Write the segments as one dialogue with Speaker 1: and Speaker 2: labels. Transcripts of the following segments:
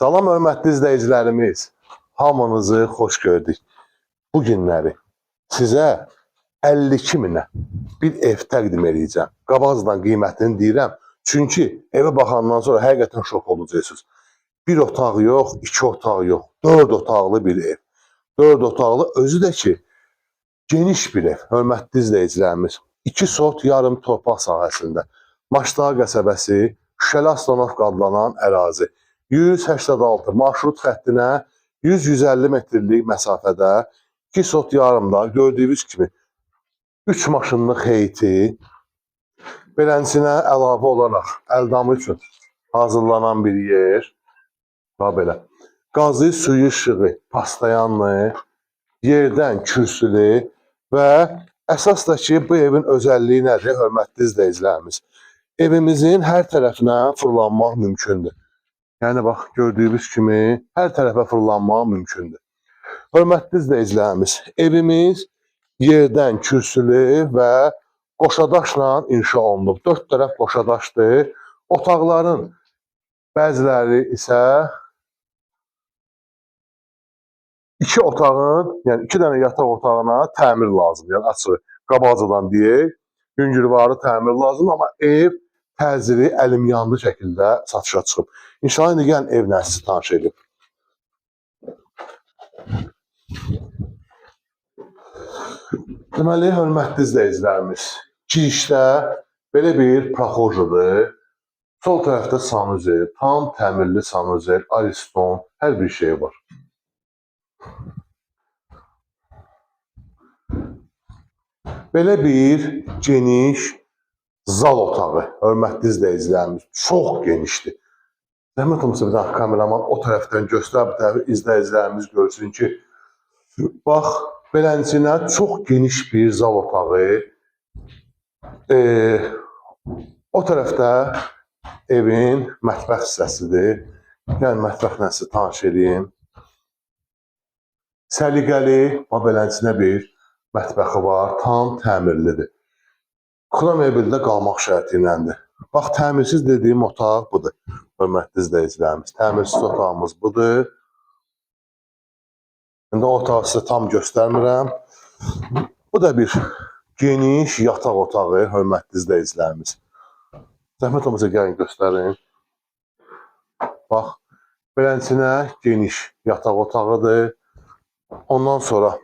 Speaker 1: Salam hörmətli izləyicilərimiz, hamınızı xoş gördük. Bu günləri sizə 52 minə bir ev təqdim edəcəm. Qabaqcadan qiymətini deyirəm, çünki evə baxandan sonra həqiqətən şok olacaqsınız. Bir otaq yox, iki otaq yox, 4 otaqlı bir ev. 4 otaqlı, özü də ki, geniş bir ev, hörmətli izləyicilərimiz. 2 sot yarım torpaq sahəsində. Maçdağ qəsəbəsi, Şüşəli Astanovka adlanan ərazi. 186 marşrut xəttinə 100-150 metrlik məsafədə 2 sot yarımda gördüyünüz kimi 3 maşınlıq heyti, beləsinə əlavə olaraq əldamı üçün hazırlanan bir yer, belə qazı, suyu, işığı, pastayanlı, yerdən kürsülü və əsas da ki, bu evin özəlliyi nədir, hörmətli izləyicilərimiz? Evimizin hər tərəfinə fırlanmaq mümkündür. Yəni, bax, gördüyünüz kimi hər tərəfə fırlanmaq mümkündür. Hörmətli izləyicilərimiz, evimiz yerdən kürsülü və qoşadaşla inşa olunub. 4 tərəf qoşadaşdır. Otaqların bəziləri isə 2 otağın, yəni 2 dənə yataq otağına təmir lazımdır. Yəni, açıq, qabaqcadan deyək, yüngülvarı təmir lazımdır, amma ev təziri əlimyanlı şəkildə satışa çıxıb. İnşallah indi gəlin evlə sizi tanış edib. Deməli, hörmətli izləyicilərimiz, girişdə belə bir proxojadır. Sol tərəfdə sanuzel, tam təmirli sanuzel, ariston, hər bir şey var. Belə bir geniş zal otağı, hörmətli izləyicilərimiz, çox genişdir. Zəhmət olmasa bir dənə kameraman o tərəfdən göstər, bir tərəf izləyicilərimiz görsün ki, bax, beləsinə çox geniş bir zal otağı. O tərəfdə evin mətbəx hissəsidir. Yəni, mətbəxlə sizi tanış edeyim. Səliqəli, beləsinə bir mətbəxi var, tam təmirlidir. Kura mebeldə qalmaq şərti iləndir. Bax, təmirsiz dediyim otaq budur, hörmətli izləyicilərimiz. Təmirsiz otağımız budur. İndi o otağı sizə tam göstərmirəm. Bu da bir geniş yataq otağı, hörmətli izləyicilərimiz. Zəhmət olmasa gəlin göstərin. Bax, beləsinə geniş yataq otağıdır. Ondan sonra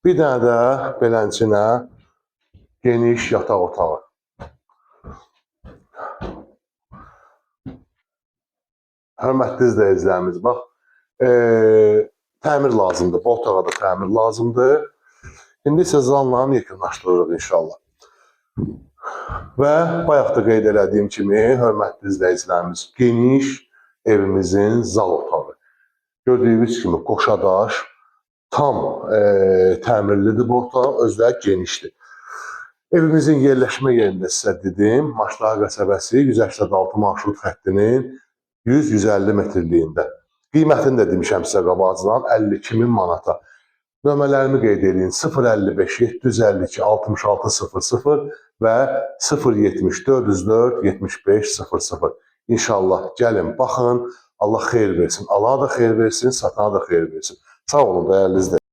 Speaker 1: bir dənə də beləsinə geniş yataq otağı. Hörmətli izləyicilərimiz, bax, təmir lazımdır. Bu otağa da təmir lazımdır. İndi isə zalla yekunlaşdırırıq inşallah. Və bayaq da qeyd elədiyim kimi, hörmətli izləyicilərimiz, geniş evimizin zal otağı. Gördüyünüz kimi qoşadaş, tam təmirlidir bu otaq, özü də genişdir. Evimizin yerləşmə yerində sizə dedim, Maçdağ qəsəbəsi 186 marşrut xəttinin 100-150 metrliyində. Qiymətini də demişəm sizə qabaqcadan 52 min manata. Nömrələrimi qeyd edin, 055 752 66 00 və 070 404 75 00. İnşallah gəlin, baxın, Allah xeyir versin. Allah da xeyir versin, satana da xeyir versin. Sağ olun, dəyərli izləyicilər.